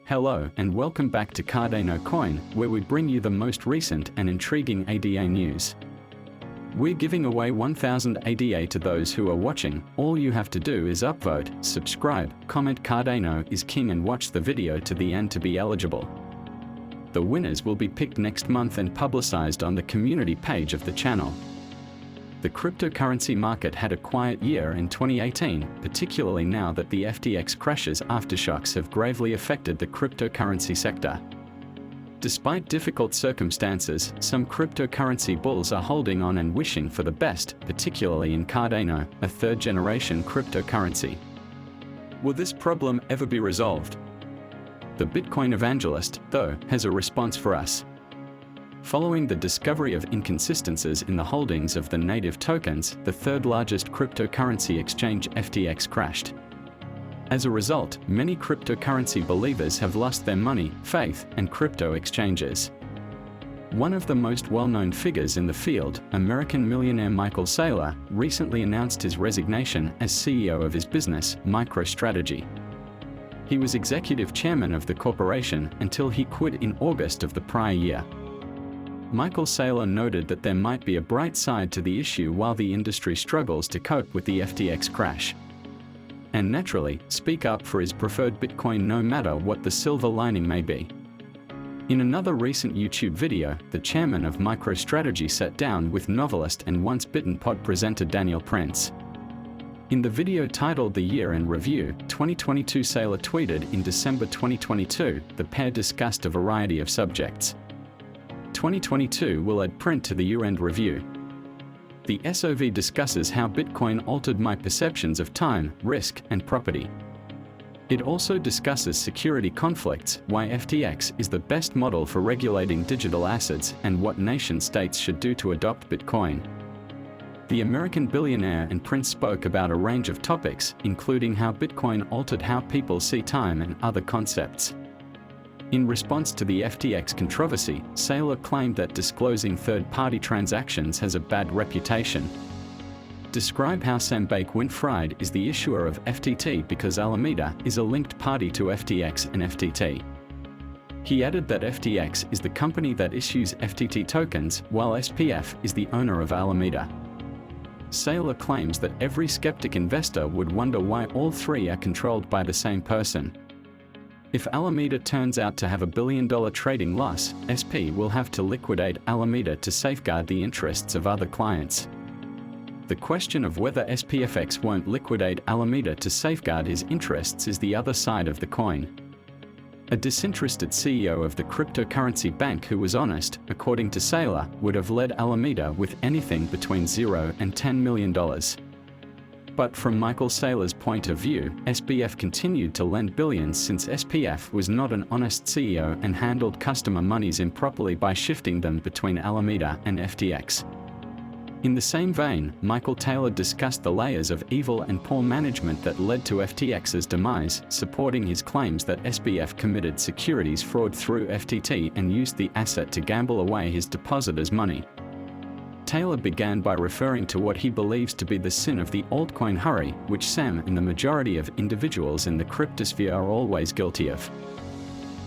Hello and welcome back to Cardano Coin, where we bring you the most recent and intriguing ADA news. We're giving away 1000 ADA to those who are watching. All you have to do is upvote, subscribe, comment Cardano is king and watch the video to the end to be eligible. The winners will be picked next month and publicized on the community page of the channel. The cryptocurrency market had a quiet year in 2018, particularly now that the FTX crash's aftershocks have gravely affected the cryptocurrency sector. Despite difficult circumstances, some cryptocurrency bulls are holding on and wishing for the best, particularly in Cardano, a third-generation cryptocurrency. Will this problem ever be resolved? The Bitcoin evangelist, though, has a response for us. Following the discovery of inconsistencies in the holdings of the native tokens, the third-largest cryptocurrency exchange FTX crashed. As a result, many cryptocurrency believers have lost their money, faith, and crypto exchanges. One of the most well-known figures in the field, American millionaire Michael Saylor, recently announced his resignation as CEO of his business, MicroStrategy. He was executive chairman of the corporation until he quit in August of the prior year. Michael Saylor noted that there might be a bright side to the issue while the industry struggles to cope with the FTX crash. And naturally, speak up for his preferred Bitcoin no matter what the silver lining may be. In another recent YouTube video, the chairman of MicroStrategy sat down with novelist and once Bitten pod presenter Daniel Prince. In the video titled The Year in Review 2022, Saylor tweeted in December 2022, the pair discussed a variety of subjects. 2022 will add print to the year-end review. The SOV discusses how Bitcoin altered my perceptions of time, risk, and property. It also discusses security conflicts, why FTX is the best model for regulating digital assets, and what nation-states should do to adopt Bitcoin. The American billionaire and Prince spoke about a range of topics, including how Bitcoin altered how people see time and other concepts. In response to the FTX controversy, Saylor claimed that disclosing third-party transactions has a bad reputation. Describe how Sam Bankman-Fried is the issuer of FTT because Alameda is a linked party to FTX and FTT. He added that FTX is the company that issues FTT tokens, while SPF is the owner of Alameda. Saylor claims that every skeptic investor would wonder why all three are controlled by the same person. If Alameda turns out to have $1 billion trading loss, SP will have to liquidate Alameda to safeguard the interests of other clients. The question of whether SPFX won't liquidate Alameda to safeguard his interests is the other side of the coin. A disinterested CEO of the cryptocurrency bank who was honest, according to Saylor, would have led Alameda with anything between $0 and $10 million. But from Michael Saylor's point of view, SPF continued to lend billions since SPF was not an honest CEO and handled customer monies improperly by shifting them between Alameda and FTX. In the same vein, Michael Taylor discussed the layers of evil and poor management that led to FTX's demise, supporting his claims that SPF committed securities fraud through FTT and used the asset to gamble away his depositors' money. Taylor began by referring to what he believes to be the sin of the altcoin hurry, which Sam and the majority of individuals in the cryptosphere are always guilty of.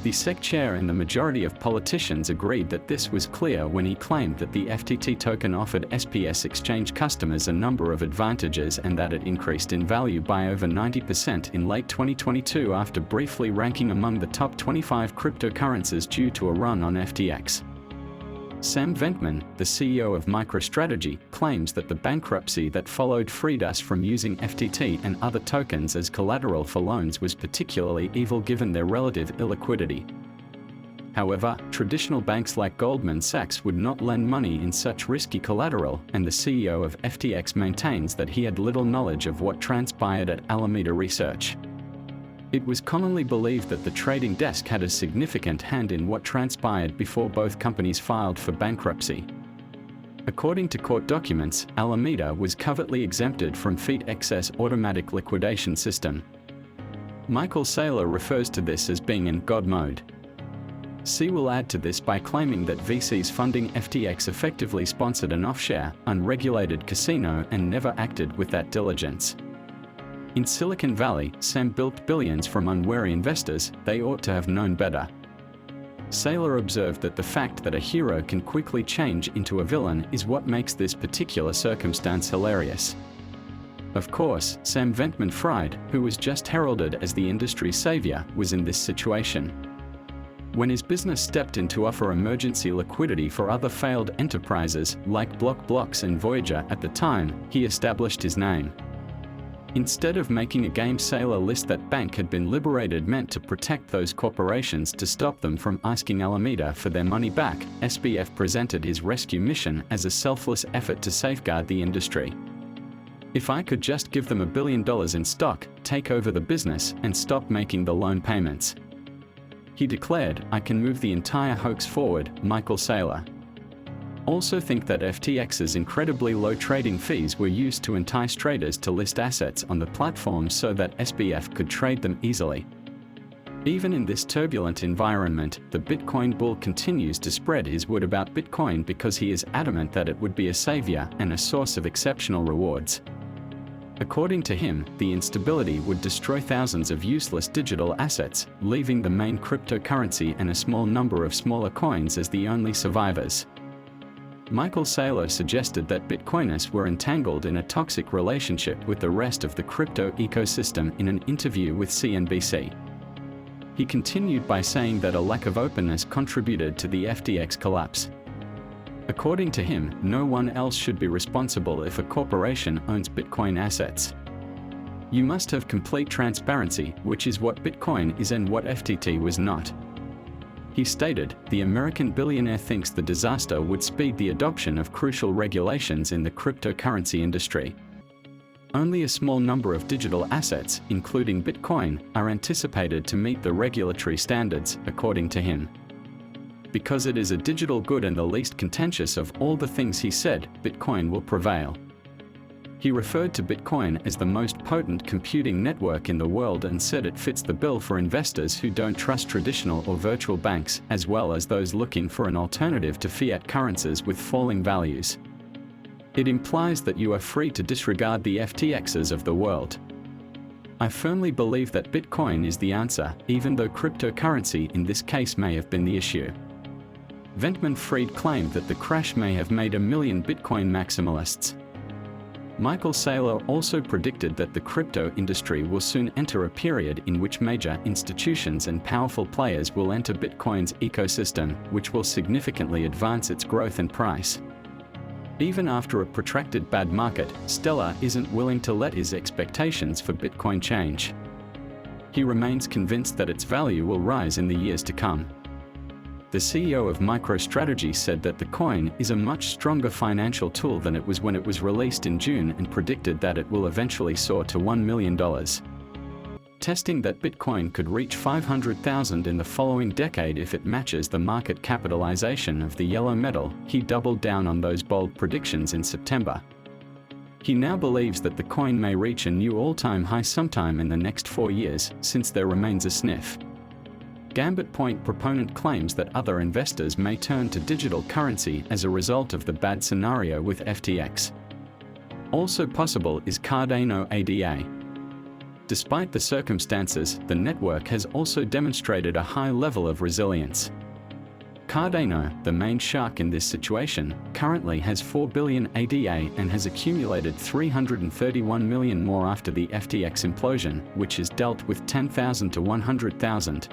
The SEC chair and the majority of politicians agreed that this was clear when he claimed that the FTT token offered SPS exchange customers a number of advantages and that it increased in value by over 90% in late 2022 after briefly ranking among the top 25 cryptocurrencies due to a run on FTX. Sam Bankman, the CEO of MicroStrategy, claims that the bankruptcy that followed freed us from using FTT and other tokens as collateral for loans was particularly evil given their relative illiquidity. However, traditional banks like Goldman Sachs would not lend money in such risky collateral, and the CEO of FTX maintains that he had little knowledge of what transpired at Alameda Research. It was commonly believed that the trading desk had a significant hand in what transpired before both companies filed for bankruptcy. According to court documents, Alameda was covertly exempted from FEAT excess automatic liquidation system. Michael Saylor refers to this as being in God mode. C will add to this by claiming that VCs funding FTX effectively sponsored an offshore, unregulated casino and never acted with that diligence. In Silicon Valley, Sam built billions from unwary investors. They ought to have known better. Saylor observed that the fact that a hero can quickly change into a villain is what makes this particular circumstance hilarious. Of course, Sam Bankman-Fried, who was just heralded as the industry's savior, was in this situation. When his business stepped in to offer emergency liquidity for other failed enterprises like BlockBlocks and Voyager at the time, he established his name. Instead of making a game Saylor list that bank had been liberated meant to protect those corporations to stop them from asking Alameda for their money back, SBF presented his rescue mission as a selfless effort to safeguard the industry. If I could just give them $1 billion in stock, take over the business, and stop making the loan payments. He declared, I can move the entire hoax forward, Michael Saylor. Also think that FTX's incredibly low trading fees were used to entice traders to list assets on the platform so that SBF could trade them easily. Even in this turbulent environment, the Bitcoin bull continues to spread his word about Bitcoin because he is adamant that it would be a savior and a source of exceptional rewards. According to him, the instability would destroy thousands of useless digital assets, leaving the main cryptocurrency and a small number of smaller coins as the only survivors. Michael Saylor suggested that Bitcoiners were entangled in a toxic relationship with the rest of the crypto ecosystem in an interview with CNBC. He continued by saying that a lack of openness contributed to the FTX collapse. According to him, no one else should be responsible if a corporation owns Bitcoin assets. You must have complete transparency, which is what Bitcoin is and what FTT was not. He stated, the American billionaire thinks the disaster would speed the adoption of crucial regulations in the cryptocurrency industry. Only a small number of digital assets, including Bitcoin, are anticipated to meet the regulatory standards, according to him. Because it is a digital good and the least contentious of all the things he said, Bitcoin will prevail. He referred to Bitcoin as the most potent computing network in the world and said it fits the bill for investors who don't trust traditional or virtual banks, as well as those looking for an alternative to fiat currencies with falling values. It implies that you are free to disregard the FTXs of the world. I firmly believe that Bitcoin is the answer, even though cryptocurrency in this case may have been the issue. Bankman-Fried claimed that the crash may have made 1 million Bitcoin maximalists. Michael Saylor also predicted that the crypto industry will soon enter a period in which major institutions and powerful players will enter Bitcoin's ecosystem, which will significantly advance its growth and price. Even after a protracted bad market, Saylor isn't willing to let his expectations for Bitcoin change. He remains convinced that its value will rise in the years to come. The CEO of MicroStrategy said that the coin is a much stronger financial tool than it was when it was released in June and predicted that it will eventually soar to $1 million. Testing that Bitcoin could reach 500,000 in the following decade if it matches the market capitalization of the yellow metal, he doubled down on those bold predictions in September. He now believes that the coin may reach a new all-time high sometime in the next 4 years, since there remains a sniff. Gambit Point proponent claims that other investors may turn to digital currency as a result of the bad scenario with FTX. Also possible is Cardano ADA. Despite the circumstances, the network has also demonstrated a high level of resilience. Cardano, the main shark in this situation, currently has 4 billion ADA and has accumulated 331 million more after the FTX implosion, which has dealt with 10,000 to 100,000.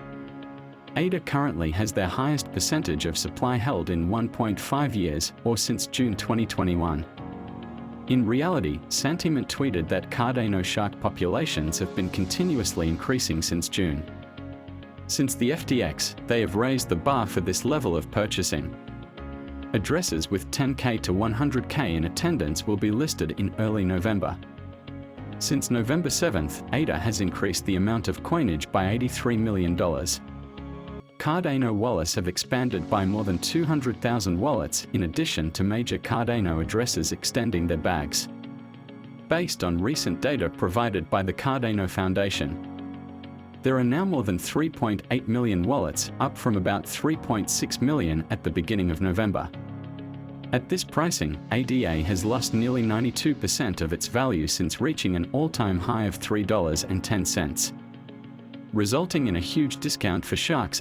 ADA currently has their highest percentage of supply held in 1.5 years, or since June 2021. In reality, Santiment tweeted that Cardano shark populations have been continuously increasing since June. Since the FTX, they have raised the bar for this level of purchasing. Addresses with 10K to 100K in attendance will be listed in early November. Since November 7th, ADA has increased the amount of coinage by $83 million. Cardano wallets have expanded by more than 200,000 wallets in addition to major Cardano addresses extending their bags. Based on recent data provided by the Cardano Foundation, there are now more than 3.8 million wallets, up from about 3.6 million at the beginning of November. At this pricing, ADA has lost nearly 92% of its value since reaching an all-time high of $3.10. Resulting in a huge discount for sharks